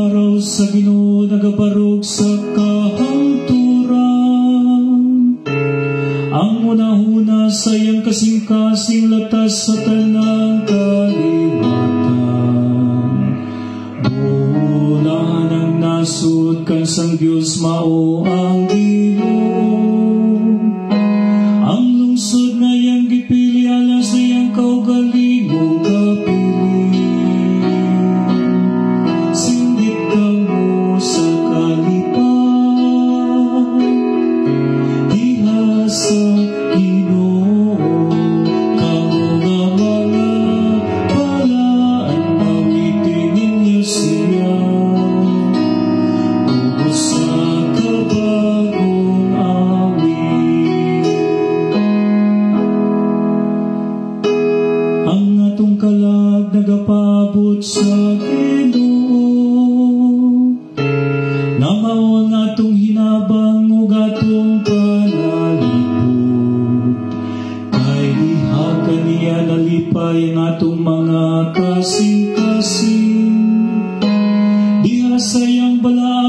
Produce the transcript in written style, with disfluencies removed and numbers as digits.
araw sa Ginoo nagabarog sa kahangturan. Ang unahuna sa iyang kasing-kasing latas sa tanang kaliwatan. Bulan ang nasud kan sang Dios mao ang Ginoo. Ang lungsod na iyang gipili alas sa iyang kaugalingong kapili. Sindit kamo sa kalipan, diha sa Ginoo. Kamo nga mga balaan, pawitin ninyo siya. Ubos sa kabagong awit. Ang atong kalag nagapabot sa Ginoo, na mao ang atong hinabang ug atong panalipod. Kay diha kaniya nalipay ang atong mga kasing-kasing, diha sa iyang balaan